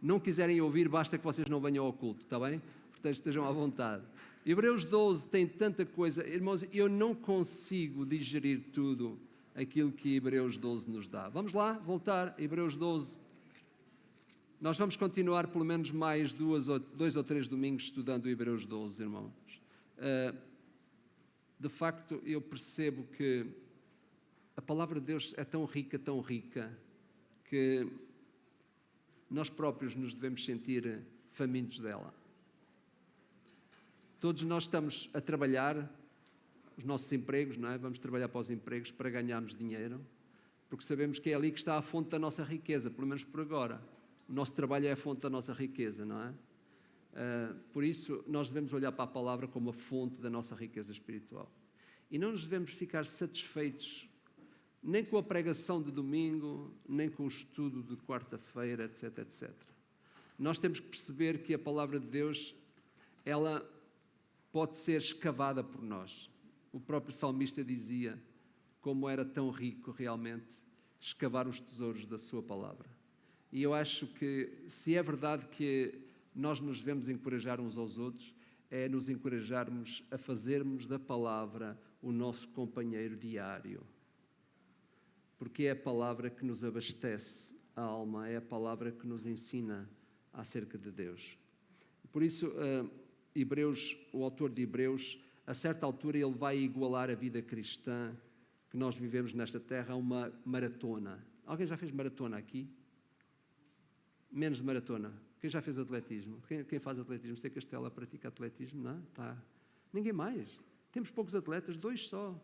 não quiserem ouvir, basta que vocês não venham ao culto, está bem? Portanto, estejam à vontade. Hebreus 12 tem tanta coisa. Irmãos, eu não consigo digerir tudo aquilo que Hebreus 12 nos dá. Vamos lá, voltar, Hebreus 12. Nós vamos continuar pelo menos mais 2 ou 3 domingos estudando Hebreus 12, irmãos. De facto, eu percebo que a palavra de Deus é tão rica, que nós próprios nos devemos sentir famintos dela. Todos nós estamos a trabalhar os nossos empregos, não é? Vamos trabalhar para os empregos para ganharmos dinheiro, porque sabemos que é ali que está a fonte da nossa riqueza, pelo menos por agora. O nosso trabalho é a fonte da nossa riqueza, não é? Por isso, nós devemos olhar para a palavra como a fonte da nossa riqueza espiritual. E não nos devemos ficar satisfeitos nem com a pregação de domingo, nem com o estudo de quarta-feira, etc, etc. Nós temos que perceber que a palavra de Deus, ela pode ser escavada por nós. O próprio salmista dizia como era tão rico realmente escavar os tesouros da sua palavra. E eu acho que, se é verdade que nós nos devemos encorajar uns aos outros, é nos encorajarmos a fazermos da palavra o nosso companheiro diário. Porque é a palavra que nos abastece a alma, é a palavra que nos ensina acerca de Deus. Por isso, o autor de Hebreus, a certa altura, ele vai igualar a vida cristã que nós vivemos nesta terra a uma maratona. Alguém já fez maratona aqui? Menos de maratona. Quem já fez atletismo? Quem faz atletismo? Sei que a Estela pratica atletismo, não é? Tá. Ninguém mais. Temos poucos atletas, 2 só.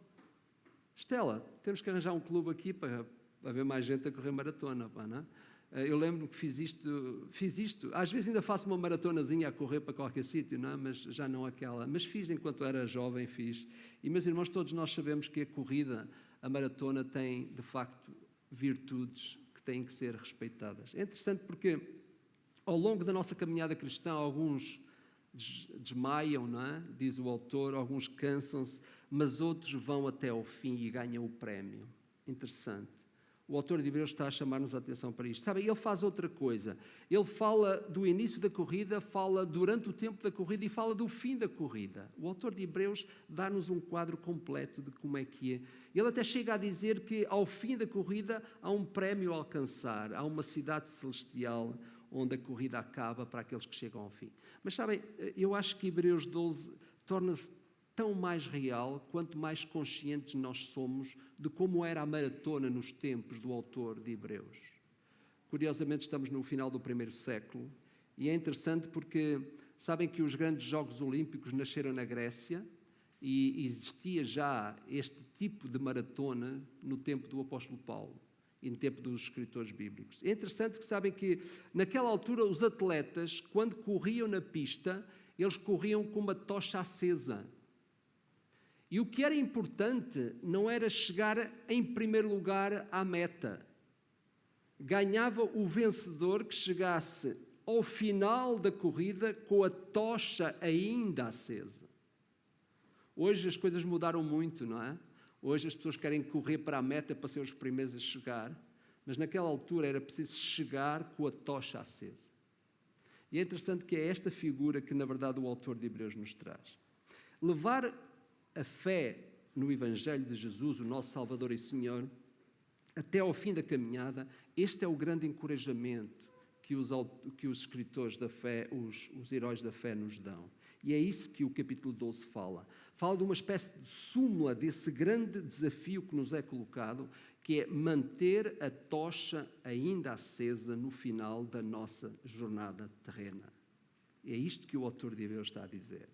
Estela, temos que arranjar um clube aqui para haver mais gente a correr maratona, pá, não é? Eu lembro que fiz isto, às vezes ainda faço uma maratonazinha a correr para qualquer sítio, não é? Mas já não aquela, mas fiz enquanto era jovem, fiz. E, meus irmãos, todos nós sabemos que a corrida, a maratona, tem, de facto, virtudes que têm que ser respeitadas. É interessante porque, ao longo da nossa caminhada cristã, alguns desmaiam, não é? Diz o autor, alguns cansam-se, mas outros vão até ao fim e ganham o prémio. Interessante. O autor de Hebreus está a chamar-nos a atenção para isto. Sabe, ele faz outra coisa. Ele fala do início da corrida, fala durante o tempo da corrida e fala do fim da corrida. O autor de Hebreus dá-nos um quadro completo de como é que é. Ele até chega a dizer que ao fim da corrida há um prémio a alcançar, há uma cidade celestial onde a corrida acaba para aqueles que chegam ao fim. Mas sabem, eu acho que Hebreus 12 torna-se tão mais real quanto mais conscientes nós somos de como era a maratona nos tempos do autor de Hebreus. Curiosamente, estamos no final do 1º século e é interessante porque sabem que os grandes Jogos Olímpicos nasceram na Grécia e existia já este tipo de maratona no tempo do apóstolo Paulo e no tempo dos escritores bíblicos. É interessante que sabem que naquela altura os atletas, quando corriam na pista, eles corriam com uma tocha acesa. E o que era importante não era chegar em primeiro lugar à meta. Ganhava o vencedor que chegasse ao final da corrida com a tocha ainda acesa. Hoje as coisas mudaram muito, não é? Hoje as pessoas querem correr para a meta para ser os primeiros a chegar, mas naquela altura era preciso chegar com a tocha acesa. E é interessante que é esta figura que, na verdade, o autor de Hebreus nos traz. Levar a fé no Evangelho de Jesus, o nosso Salvador e Senhor, até ao fim da caminhada, este é o grande encorajamento que os escritores da fé, os heróis da fé nos dão. E é isso que o capítulo 12 fala. Fala de uma espécie de súmula desse grande desafio que nos é colocado, que é manter a tocha ainda acesa no final da nossa jornada terrena. É isto que o autor de Hebreus está a dizer.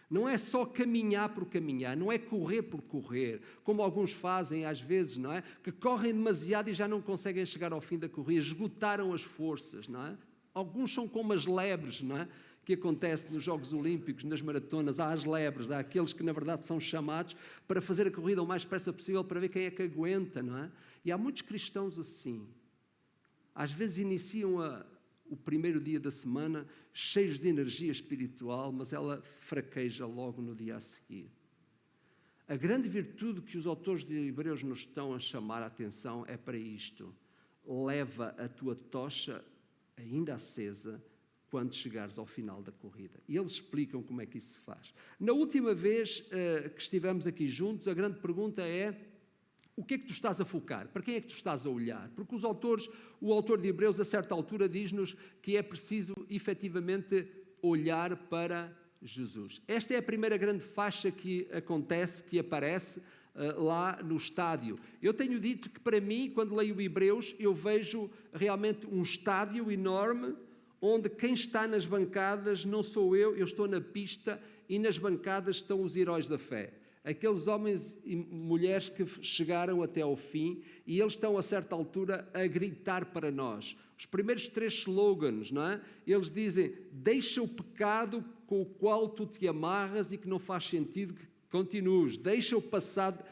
Não é só caminhar por caminhar, não é correr por correr, como alguns fazem às vezes, não é? Que correm demasiado e já não conseguem chegar ao fim da corrida, esgotaram as forças, não é? Alguns são como as lebres, não é? Que acontece nos Jogos Olímpicos, nas maratonas, há as lebres, há aqueles que na verdade são chamados para fazer a corrida o mais depressa possível para ver quem é que aguenta, não é? E há muitos cristãos assim. Às vezes iniciam o primeiro dia da semana cheios de energia espiritual, mas ela fraqueja logo no dia a seguir. A grande virtude que os autores de Hebreus nos estão a chamar a atenção é para isto. Leva a tua tocha ainda acesa, quando chegares ao final da corrida. E eles explicam como é que isso se faz. Na última vez que estivemos aqui juntos, a grande pergunta é: o que é que tu estás a focar? Para quem é que tu estás a olhar? Porque o autor de Hebreus, a certa altura, diz-nos que é preciso, efetivamente, olhar para Jesus. Esta é a primeira grande faixa que acontece, que aparece lá no estádio. Eu tenho dito que, para mim, quando leio Hebreus, eu vejo realmente um estádio enorme, onde quem está nas bancadas não sou eu estou na pista, e nas bancadas estão os heróis da fé. Aqueles homens e mulheres que chegaram até ao fim, e eles estão a certa altura a gritar para nós. Os primeiros 3 slogans, não é? Eles dizem: deixa o pecado com o qual tu te amarras e que não faz sentido que continues. Deixa o passado.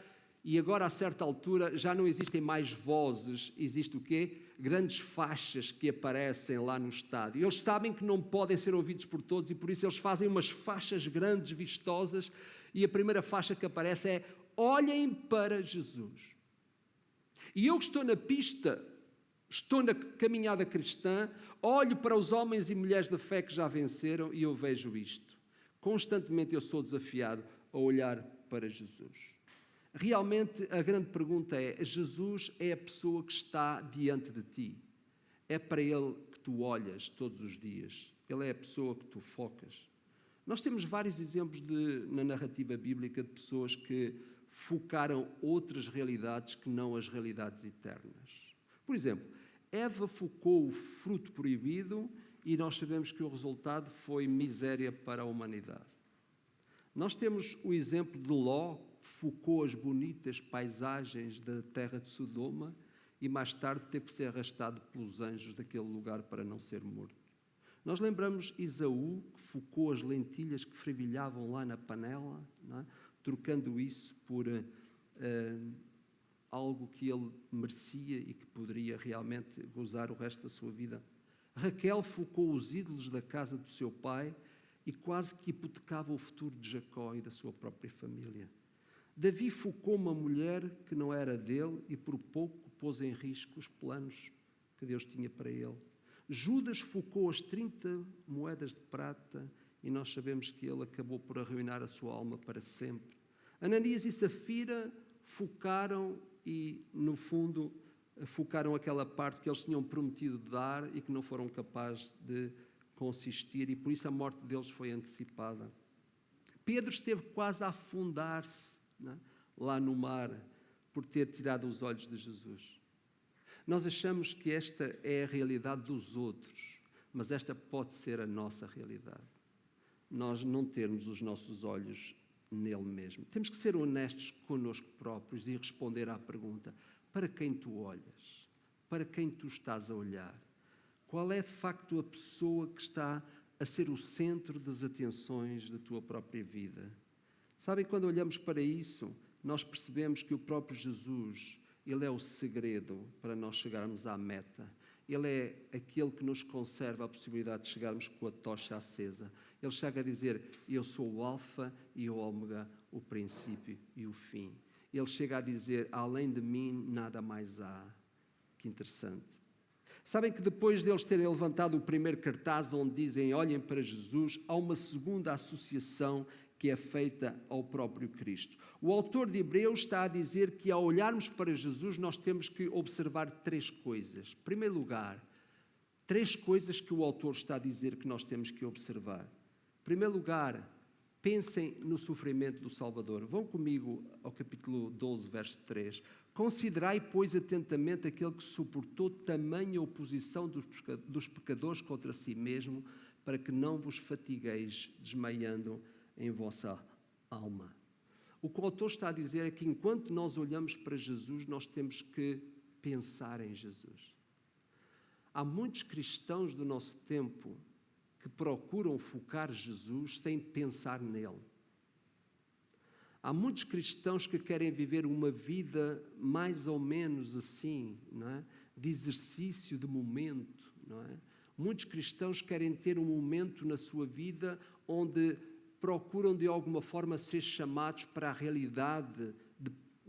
E agora, a certa altura, já não existem mais vozes, existe o quê? Grandes faixas que aparecem lá no estádio. Eles sabem que não podem ser ouvidos por todos e por isso eles fazem umas faixas grandes, vistosas, e a primeira faixa que aparece é: olhem para Jesus. E eu que estou na pista, estou na caminhada cristã, olho para os homens e mulheres da fé que já venceram e eu vejo isto. Constantemente eu sou desafiado a olhar para Jesus. Realmente a grande pergunta é: Jesus é a pessoa que está diante de ti? É para Ele que tu olhas todos os dias? Ele é a pessoa que tu focas? Nós temos vários exemplos na narrativa bíblica de pessoas que focaram outras realidades que não as realidades eternas. Por exemplo, Eva focou o fruto proibido e nós sabemos que o resultado foi miséria para a humanidade. Nós temos o exemplo de Ló, que focou as bonitas paisagens da terra de Sodoma e mais tarde teve que ser arrastado pelos anjos daquele lugar para não ser morto. Nós lembramos Esaú, que focou as lentilhas que fervilhavam lá na panela, não é? Trocando isso por algo que ele merecia e que poderia realmente gozar o resto da sua vida. Raquel focou os ídolos da casa do seu pai e quase que hipotecava o futuro de Jacó e da sua própria família. Davi focou uma mulher que não era dele e por pouco pôs em risco os planos que Deus tinha para ele. Judas focou as 30 moedas de prata e nós sabemos que ele acabou por arruinar a sua alma para sempre. Ananias e Safira focaram e, no fundo, focaram aquela parte que eles tinham prometido dar e que não foram capazes de consistir, e por isso a morte deles foi antecipada. Pedro esteve quase a afundar-se, não é? Lá no mar, por ter tirado os olhos de Jesus. Nós achamos que esta é a realidade dos outros, mas esta pode ser a nossa realidade. Nós não termos os nossos olhos nele mesmo. Temos que ser honestos connosco próprios e responder à pergunta: para quem tu olhas? Para quem tu estás a olhar? Qual é de facto a pessoa que está a ser o centro das atenções da tua própria vida? Sabem, quando olhamos para isso, nós percebemos que o próprio Jesus, Ele é o segredo para nós chegarmos à meta. Ele é aquele que nos conserva a possibilidade de chegarmos com a tocha acesa. Ele chega a dizer: eu sou o alfa e o ômega, o princípio e o fim. Ele chega a dizer: além de mim nada mais há. Que interessante. Sabem que depois deles terem levantado o primeiro cartaz onde dizem olhem para Jesus, há uma segunda associação que é feita ao próprio Cristo. O autor de Hebreus está a dizer que ao olharmos para Jesus nós temos que observar 3 coisas. Em primeiro lugar, 3 coisas que o autor está a dizer que nós temos que observar. Em primeiro lugar, pensem no sofrimento do Salvador. Vão comigo ao capítulo 12, verso 3. Considerai, pois, atentamente aquele que suportou tamanha oposição dos pecadores contra si mesmo, para que não vos fatigueis desmaiando em vossa alma. O que o autor está a dizer é que enquanto nós olhamos para Jesus, nós temos que pensar em Jesus. Há muitos cristãos do nosso tempo que procuram focar Jesus sem pensar nele. Há muitos cristãos que querem viver uma vida mais ou menos assim, não é? De exercício de momento, não é? Muitos cristãos querem ter um momento na sua vida onde procuram de alguma forma ser chamados para a realidade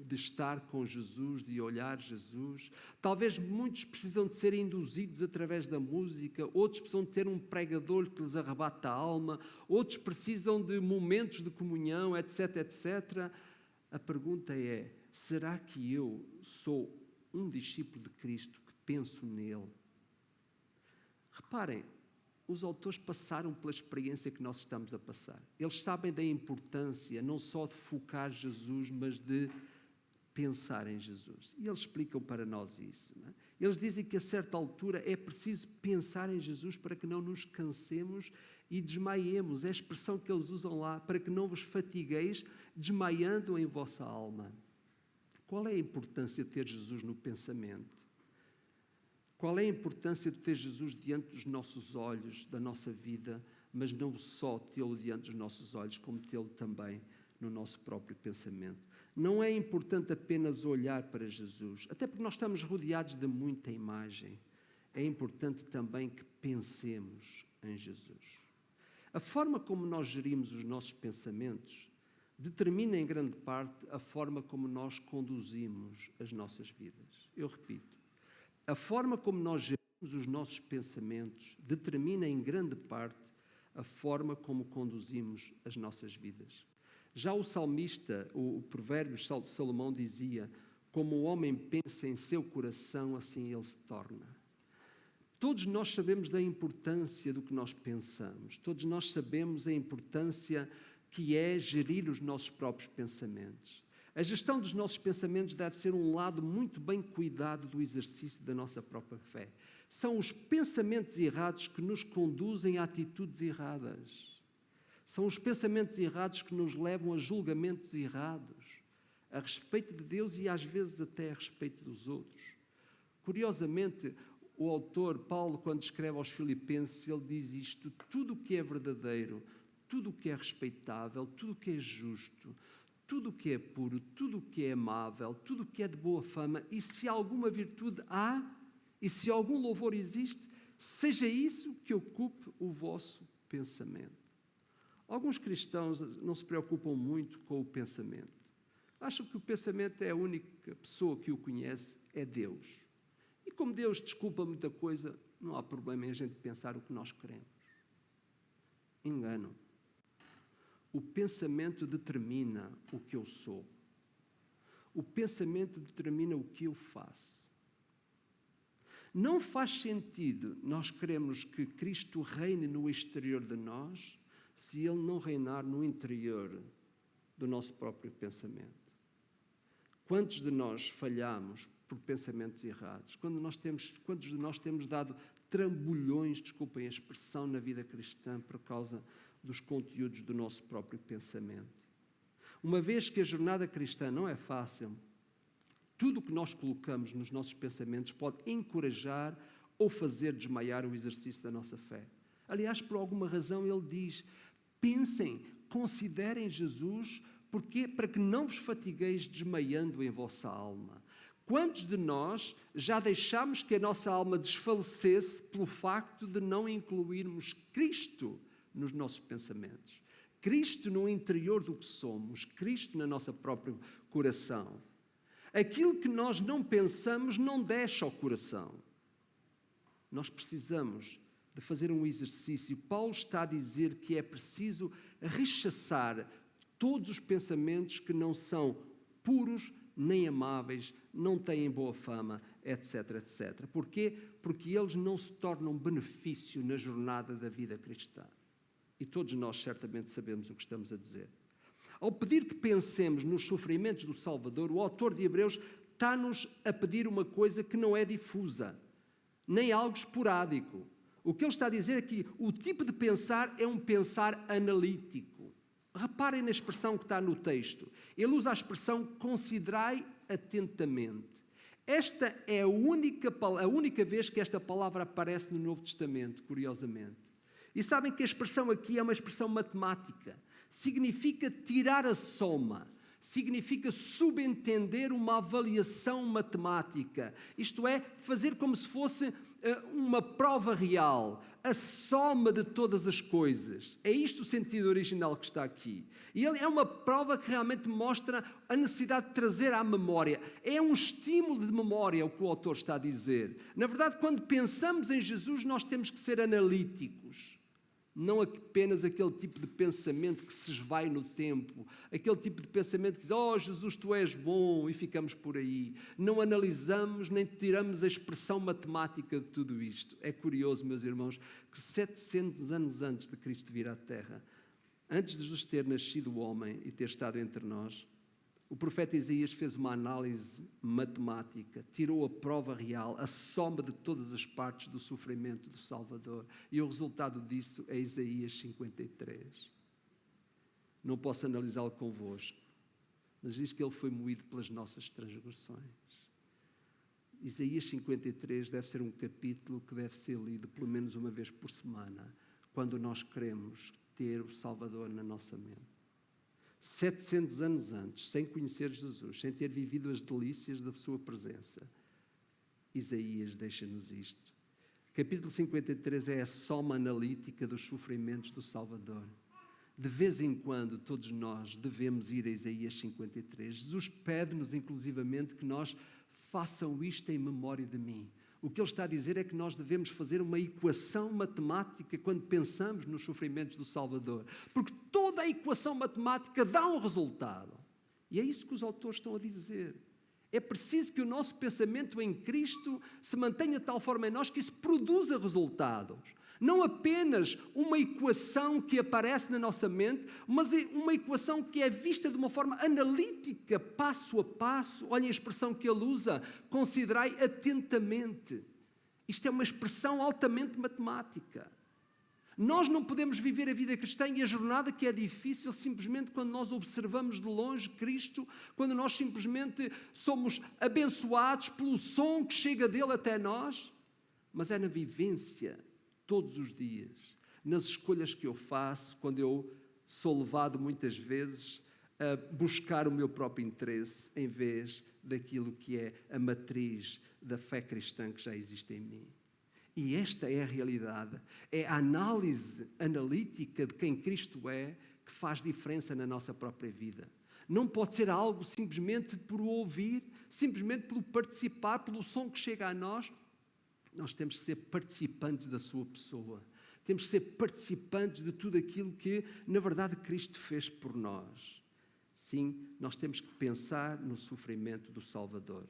de estar com Jesus, de olhar Jesus. Talvez muitos precisam de ser induzidos através da música, outros precisam de ter um pregador que lhes arrebata a alma, outros precisam de momentos de comunhão, etc, etc. A pergunta é, será que eu sou um discípulo de Cristo que penso nele? Reparem, os autores passaram pela experiência que nós estamos a passar. Eles sabem da importância não só de focar Jesus, mas de pensar em Jesus. E eles explicam para nós isso. Não é? Eles dizem que a certa altura é preciso pensar em Jesus para que não nos cansemos e desmaiemos. É a expressão que eles usam lá, para que não vos fatigueis, desmaiando em vossa alma. Qual é a importância de ter Jesus no pensamento? Qual é a importância de ter Jesus diante dos nossos olhos, da nossa vida, mas não só tê-lo diante dos nossos olhos, como tê-lo também no nosso próprio pensamento? Não é importante apenas olhar para Jesus, até porque nós estamos rodeados de muita imagem. É importante também que pensemos em Jesus. A forma como nós gerimos os nossos pensamentos determina em grande parte a forma como nós conduzimos as nossas vidas. Eu repito. A forma como nós geramos os nossos pensamentos determina em grande parte a forma como conduzimos as nossas vidas. Já o salmista, o provérbio de Salomão dizia, como o homem pensa em seu coração, assim ele se torna. Todos nós sabemos da importância do que nós pensamos, todos nós sabemos a importância que é gerir os nossos próprios pensamentos. A gestão dos nossos pensamentos deve ser um lado muito bem cuidado do exercício da nossa própria fé. São os pensamentos errados que nos conduzem a atitudes erradas. São os pensamentos errados que nos levam a julgamentos errados, a respeito de Deus e às vezes até a respeito dos outros. Curiosamente, o autor Paulo, quando escreve aos Filipenses, ele diz isto: tudo o que é verdadeiro, tudo o que é respeitável, tudo o que é justo, tudo o que é puro, tudo o que é amável, tudo o que é de boa fama, e se alguma virtude há, e se algum louvor existe, seja isso que ocupe o vosso pensamento. Alguns cristãos não se preocupam muito com o pensamento. Acham que o pensamento é a única pessoa que o conhece, é Deus. E como Deus desculpa muita coisa, não há problema em a gente pensar o que nós queremos. Engano. O pensamento determina o que eu sou. O pensamento determina o que eu faço. Não faz sentido nós queremos que Cristo reine no exterior de nós se Ele não reinar no interior do nosso próprio pensamento. Quantos de nós falhamos por pensamentos errados? Quantos de nós temos dado trambolhões, desculpem a expressão, na vida cristã por causa dos conteúdos do nosso próprio pensamento? Uma vez que a jornada cristã não é fácil, tudo o que nós colocamos nos nossos pensamentos pode encorajar ou fazer desmaiar o exercício da nossa fé. Aliás, por alguma razão ele diz: pensem, considerem Jesus, porque para que não vos fatigueis desmaiando em vossa alma. Quantos de nós já deixámos que a nossa alma desfalecesse pelo facto de não incluirmos Cristo nos nossos pensamentos? Cristo no interior do que somos, Cristo no nosso próprio coração. Aquilo que nós não pensamos não desce ao coração. Nós precisamos de fazer um exercício. Paulo está a dizer que é preciso rechaçar todos os pensamentos que não são puros nem amáveis, não têm boa fama, etc, etc. Porquê? Porque eles não se tornam benefício na jornada da vida cristã. E todos nós certamente sabemos o que estamos a dizer. Ao pedir que pensemos nos sofrimentos do Salvador, o autor de Hebreus está-nos a pedir uma coisa que não é difusa, nem algo esporádico. O que ele está a dizer é que o tipo de pensar é um pensar analítico. Reparem na expressão que está no texto. Ele usa a expressão considerai atentamente. Esta é a única vez que esta palavra aparece no Novo Testamento, curiosamente. E sabem que a expressão aqui é uma expressão matemática. Significa tirar a soma. Significa subentender uma avaliação matemática. Isto é, fazer como se fosse uma prova real, a soma de todas as coisas. É isto o sentido original que está aqui. E ele é uma prova que realmente mostra a necessidade de trazer à memória. É um estímulo de memória o que o autor está a dizer. Na verdade, quando pensamos em Jesus, nós temos que ser analíticos. Não apenas aquele tipo de pensamento que se esvai no tempo, aquele tipo de pensamento que diz, oh Jesus, tu és bom, e ficamos por aí. Não analisamos nem tiramos a expressão matemática de tudo isto. É curioso, meus irmãos, que 700 anos antes de Cristo vir à Terra, antes de Jesus ter nascido o homem e ter estado entre nós, o profeta Isaías fez uma análise matemática, tirou a prova real, a soma de todas as partes do sofrimento do Salvador. E o resultado disso é Isaías 53. Não posso analisá-lo convosco, mas diz que ele foi moído pelas nossas transgressões. Isaías 53 deve ser um capítulo que deve ser lido pelo menos uma vez por semana, quando nós queremos ter o Salvador na nossa mente. 700 anos antes, sem conhecer Jesus, sem ter vivido as delícias da sua presença, Isaías deixa-nos isto. Capítulo 53 é a soma analítica dos sofrimentos do Salvador. De vez em quando, todos nós devemos ir a Isaías 53. Jesus pede-nos, inclusivamente, que nós façam isto em memória de mim. O que ele está a dizer é que nós devemos fazer uma equação matemática quando pensamos nos sofrimentos do Salvador. Porque toda a equação matemática dá um resultado. E é isso que os autores estão a dizer. É preciso que o nosso pensamento em Cristo se mantenha de tal forma em nós que isso produza resultados. Não apenas uma equação que aparece na nossa mente, mas uma equação que é vista de uma forma analítica, passo a passo. Olhem a expressão que ele usa, considerai atentamente. Isto é uma expressão altamente matemática. Nós não podemos viver a vida cristã e a jornada que é difícil simplesmente quando nós observamos de longe Cristo, quando nós simplesmente somos abençoados pelo som que chega dele até nós, mas é na vivência todos os dias, nas escolhas que eu faço, quando eu sou levado muitas vezes a buscar o meu próprio interesse em vez daquilo que é a matriz da fé cristã que já existe em mim. E esta é a realidade, é a análise analítica de quem Cristo é que faz diferença na nossa própria vida. Não pode ser algo simplesmente por ouvir, simplesmente pelo participar, pelo som que chega a nós. Nós temos que ser participantes da sua pessoa. Temos que ser participantes de tudo aquilo que, na verdade, Cristo fez por nós. Sim, nós temos que pensar no sofrimento do Salvador.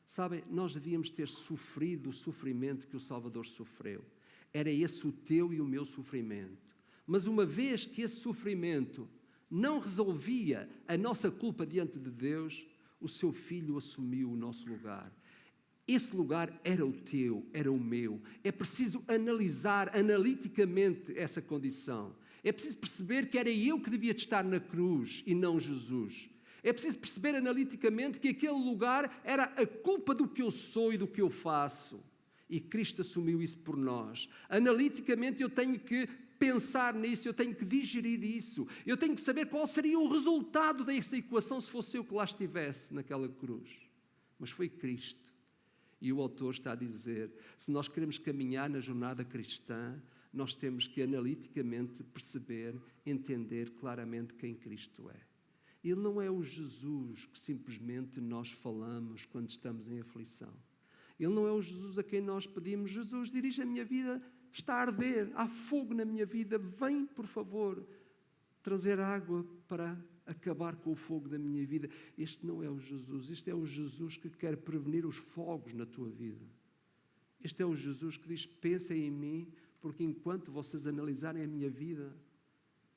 Sabem, nós devíamos ter sofrido o sofrimento que o Salvador sofreu. Era esse o teu e o meu sofrimento. Mas uma vez que esse sofrimento não resolvia a nossa culpa diante de Deus, o seu Filho assumiu o nosso lugar. Esse lugar era o teu, era o meu. É preciso analisar analiticamente essa condição. É preciso perceber que era eu que devia estar na cruz e não Jesus. É preciso perceber analiticamente que aquele lugar era a culpa do que eu sou e do que eu faço. E Cristo assumiu isso por nós. Analiticamente eu tenho que pensar nisso, eu tenho que digerir isso. Eu tenho que saber qual seria o resultado dessa equação se fosse eu que lá estivesse naquela cruz. Mas foi Cristo. E o autor está a dizer, se nós queremos caminhar na jornada cristã, nós temos que analiticamente perceber, entender claramente quem Cristo é. Ele não é o Jesus que simplesmente nós falamos quando estamos em aflição. Ele não é o Jesus a quem nós pedimos, Jesus, dirige a minha vida, está a arder, há fogo na minha vida, vem, por favor, trazer água para acabar com o fogo da minha vida. Este não é o Jesus, este é o Jesus que quer prevenir os fogos na tua vida. Este é o Jesus que diz, pensem em mim, porque enquanto vocês analisarem a minha vida,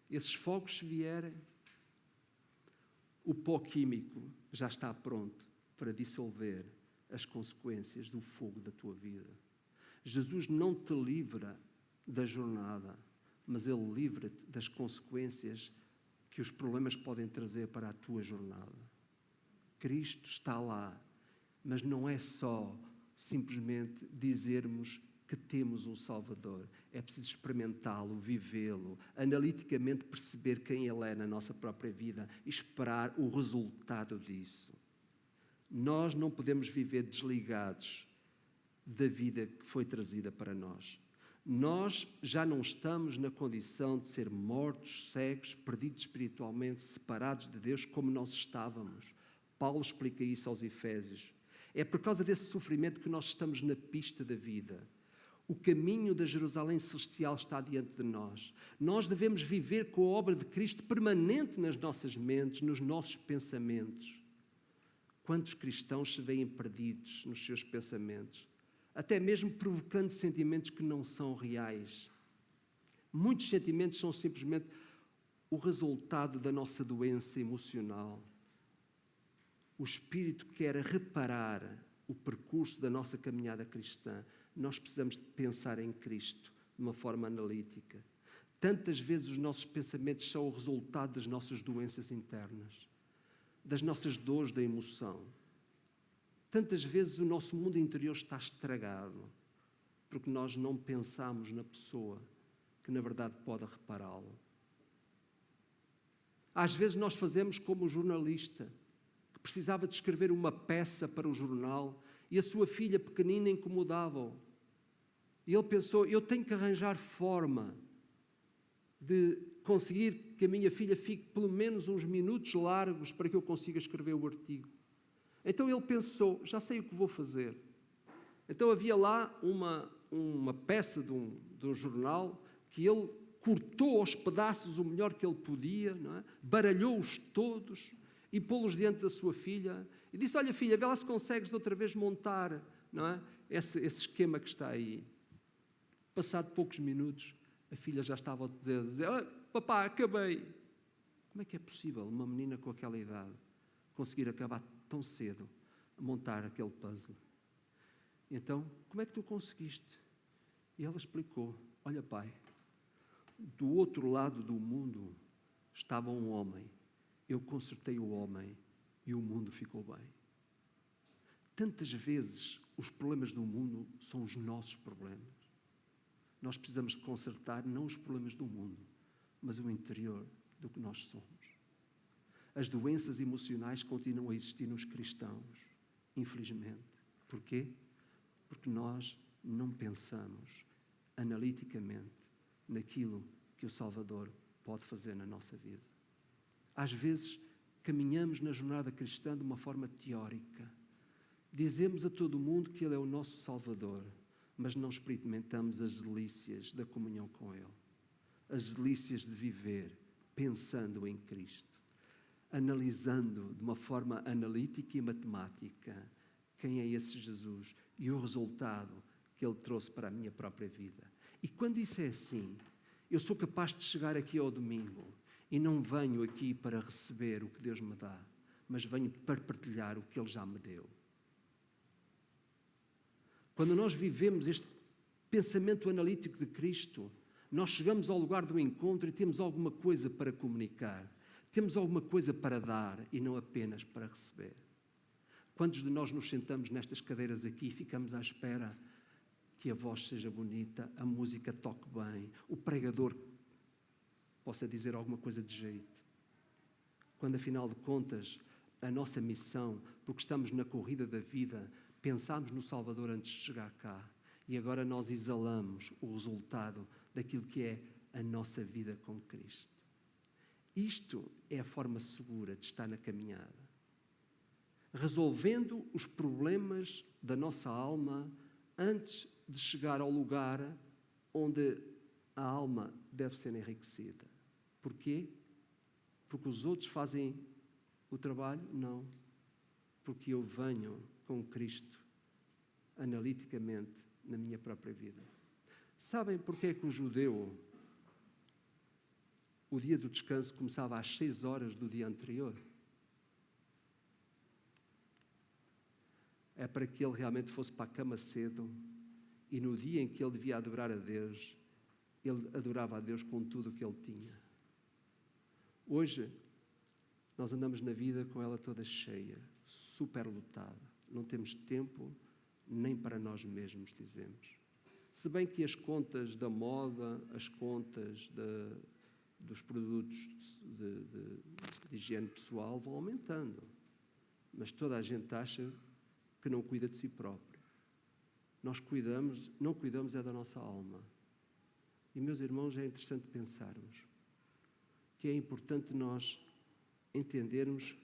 esses fogos se vierem, o pó químico já está pronto para dissolver as consequências do fogo da tua vida. Jesus não te livra da jornada, mas Ele livra-te das consequências que os problemas podem trazer para a tua jornada. Cristo está lá, mas não é só simplesmente dizermos que temos um Salvador. É preciso experimentá-lo, vivê-lo, analiticamente perceber quem Ele é na nossa própria vida e esperar o resultado disso. Nós não podemos viver desligados da vida que foi trazida para nós. Nós já não estamos na condição de ser mortos, cegos, perdidos espiritualmente, separados de Deus como nós estávamos. Paulo explica isso aos Efésios. É por causa desse sofrimento que nós estamos na pista da vida. O caminho da Jerusalém Celestial está diante de nós. Nós devemos viver com a obra de Cristo permanente nas nossas mentes, nos nossos pensamentos. Quantos cristãos se veem perdidos nos seus pensamentos? Até mesmo provocando sentimentos que não são reais. Muitos sentimentos são simplesmente o resultado da nossa doença emocional. O Espírito quer reparar o percurso da nossa caminhada cristã. Nós precisamos de pensar em Cristo de uma forma analítica. Tantas vezes os nossos pensamentos são o resultado das nossas doenças internas, das nossas dores da emoção. Tantas vezes o nosso mundo interior está estragado porque nós não pensamos na pessoa que na verdade pode repará-lo. Às vezes nós fazemos como o jornalista que precisava de escrever uma peça para o jornal e a sua filha pequenina incomodava-o. E ele pensou, eu tenho que arranjar forma de conseguir que a minha filha fique pelo menos uns minutos largos para que eu consiga escrever o artigo. Então ele pensou, já sei o que vou fazer. Então havia lá uma peça de um jornal que ele cortou aos pedaços o melhor que ele podia, não é? Baralhou-os todos e pô-los diante da sua filha e disse, olha filha, vê lá se consegues outra vez montar, não é? esse esquema que está aí. Passado poucos minutos, a filha já estava a dizer papá, acabei. Como é que é possível uma menina com aquela idade conseguir acabar tão cedo a montar aquele puzzle? Então, como é que tu conseguiste? E ela explicou, olha pai, do outro lado do mundo estava um homem, eu consertei o homem e o mundo ficou bem. Tantas vezes os problemas do mundo são os nossos problemas. Nós precisamos de consertar não os problemas do mundo, mas o interior do que nós somos. As doenças emocionais continuam a existir nos cristãos, infelizmente. Porquê? Porque nós não pensamos analiticamente naquilo que o Salvador pode fazer na nossa vida. Às vezes, caminhamos na jornada cristã de uma forma teórica. Dizemos a todo mundo que Ele é o nosso Salvador, mas não experimentamos as delícias da comunhão com Ele. As delícias de viver pensando em Cristo. Analisando de uma forma analítica e matemática quem é esse Jesus e o resultado que Ele trouxe para a minha própria vida. E quando isso é assim, eu sou capaz de chegar aqui ao domingo e não venho aqui para receber o que Deus me dá, mas venho para partilhar o que Ele já me deu. Quando nós vivemos este pensamento analítico de Cristo, nós chegamos ao lugar do encontro e temos alguma coisa para comunicar. Temos alguma coisa para dar e não apenas para receber. Quantos de nós nos sentamos nestas cadeiras aqui e ficamos à espera que a voz seja bonita, a música toque bem, o pregador possa dizer alguma coisa de jeito? Quando, afinal de contas, a nossa missão, porque estamos na corrida da vida, pensámos no Salvador antes de chegar cá e agora nós exalamos o resultado daquilo que é a nossa vida com Cristo. Isto é a forma segura de estar na caminhada. Resolvendo os problemas da nossa alma antes de chegar ao lugar onde a alma deve ser enriquecida. Porquê? Porque os outros fazem o trabalho? Não. Porque eu venho com Cristo analiticamente na minha própria vida. Sabem porque é que o judeu, o dia do descanso começava às 6 horas do dia anterior? É para que ele realmente fosse para a cama cedo e no dia em que ele devia adorar a Deus, ele adorava a Deus com tudo o que ele tinha. Hoje, nós andamos na vida com ela toda cheia, superlotada. Não temos tempo nem para nós mesmos, dizemos. Se bem que as contas da moda, as contas dos produtos de higiene pessoal vão aumentando. Mas toda a gente acha que não cuida de si próprio. nós não cuidamos é da nossa alma. E, meus irmãos, é interessante pensarmos que é importante nós entendermos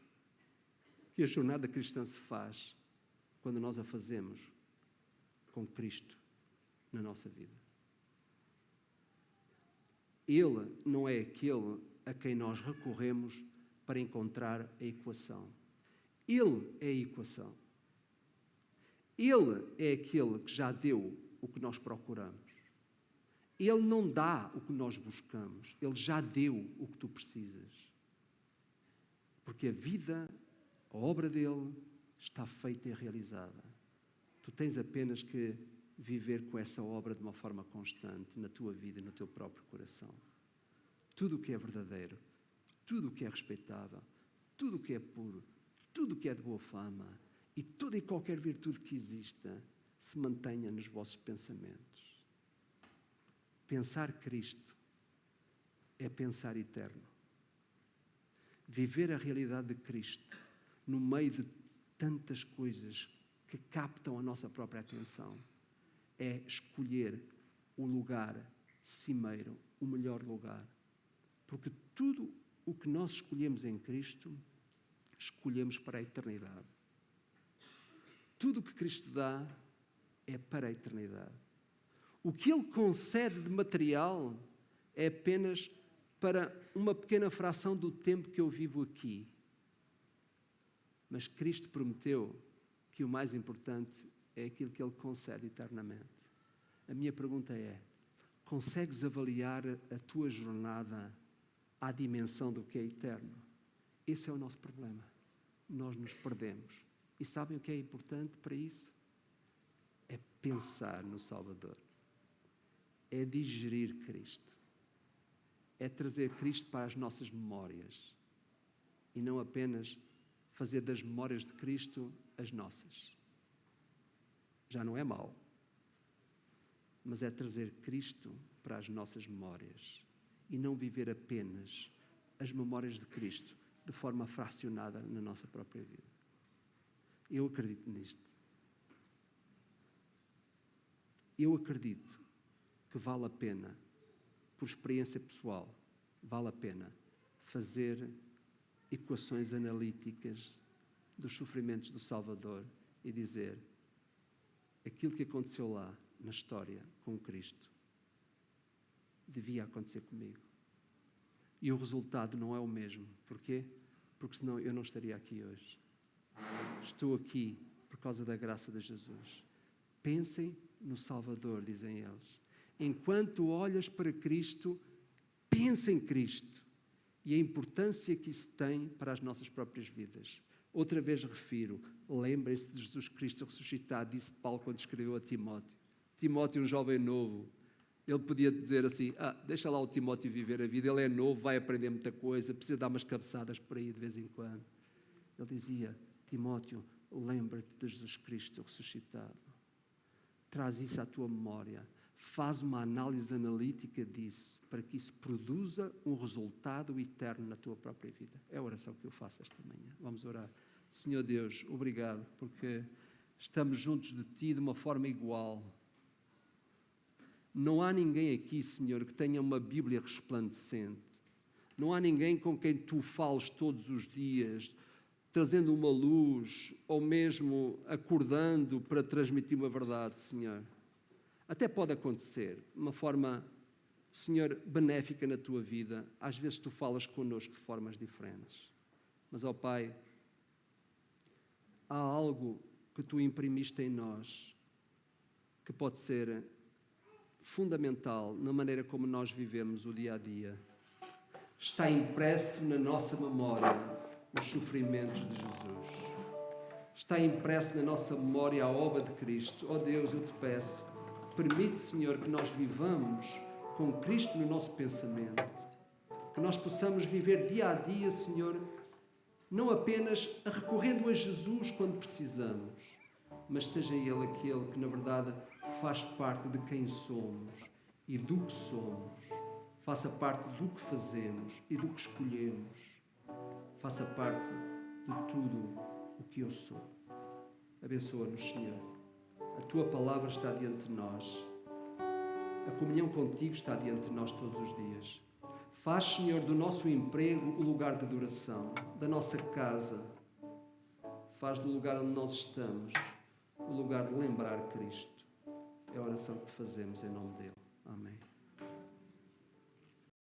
que a jornada cristã se faz quando nós a fazemos com Cristo na nossa vida. Ele não é aquele a quem nós recorremos para encontrar a equação. Ele é a equação. Ele é aquele que já deu o que nós procuramos. Ele não dá o que nós buscamos. Ele já deu o que tu precisas. Porque a vida, a obra dele, está feita e realizada. Tu tens apenas que viver com essa obra de uma forma constante na tua vida e no teu próprio coração. Tudo o que é verdadeiro, tudo o que é respeitável, tudo o que é puro, tudo o que é de boa fama e toda e qualquer virtude que exista se mantenha nos vossos pensamentos. Pensar Cristo é pensar eterno. Viver a realidade de Cristo no meio de tantas coisas que captam a nossa própria atenção é escolher o lugar cimeiro, o melhor lugar. Porque tudo o que nós escolhemos em Cristo, escolhemos para a eternidade. Tudo o que Cristo dá é para a eternidade. O que Ele concede de material é apenas para uma pequena fração do tempo que eu vivo aqui. Mas Cristo prometeu que o mais importante é aquilo que Ele concede eternamente. A minha pergunta é: consegues avaliar a tua jornada à dimensão do que é eterno? Esse é o nosso problema. Nós nos perdemos. E sabem o que é importante para isso? É pensar no Salvador. É digerir Cristo. É trazer Cristo para as nossas memórias. E não apenas fazer das memórias de Cristo as nossas. Já não é mau. Mas é trazer Cristo para as nossas memórias. E não viver apenas as memórias de Cristo de forma fracionada na nossa própria vida. Eu acredito nisto. Eu acredito que vale a pena, por experiência pessoal, vale a pena fazer equações analíticas dos sofrimentos do Salvador e dizer: aquilo que aconteceu lá na história com Cristo devia acontecer comigo. E o resultado não é o mesmo. Porquê? Porque senão eu não estaria aqui hoje. Estou aqui por causa da graça de Jesus. Pensem no Salvador, dizem eles. Enquanto olhas para Cristo, pensa em Cristo e a importância que isso tem para as nossas próprias vidas. Outra vez refiro, lembrem-se de Jesus Cristo ressuscitado, disse Paulo quando escreveu a Timóteo. Timóteo, um jovem novo, ele podia dizer assim: deixa lá o Timóteo viver a vida, ele é novo, vai aprender muita coisa, precisa dar umas cabeçadas por aí de vez em quando. Ele dizia: Timóteo, lembra-te de Jesus Cristo ressuscitado. Traz isso à tua memória. Faz uma análise analítica disso, para que isso produza um resultado eterno na tua própria vida. É a oração que eu faço esta manhã. Vamos orar. Senhor Deus, obrigado, porque estamos juntos de Ti de uma forma igual. Não há ninguém aqui, Senhor, que tenha uma Bíblia resplandecente. Não há ninguém com quem Tu fales todos os dias, trazendo uma luz, ou mesmo acordando para transmitir uma verdade, Senhor. Até pode acontecer, de uma forma, Senhor, benéfica na tua vida. Às vezes Tu falas connosco de formas diferentes. Mas, ó Pai, há algo que Tu imprimiste em nós que pode ser fundamental na maneira como nós vivemos o dia a dia. Está impresso na nossa memória os sofrimentos de Jesus. Está impresso na nossa memória a obra de Cristo. Ó Deus, eu te peço, permite, Senhor, que nós vivamos com Cristo no nosso pensamento. Que nós possamos viver dia a dia, Senhor, não apenas recorrendo a Jesus quando precisamos, mas seja Ele aquele que, na verdade, faz parte de quem somos e do que somos. Faça parte do que fazemos e do que escolhemos. Faça parte de tudo o que eu sou. Abençoa-nos, Senhor. A Tua palavra está diante de nós. A comunhão contigo está diante de nós todos os dias. Faz, Senhor, do nosso emprego o lugar de adoração, da nossa casa. Faz do lugar onde nós estamos o lugar de lembrar Cristo. É a oração que fazemos em nome dele. Amém.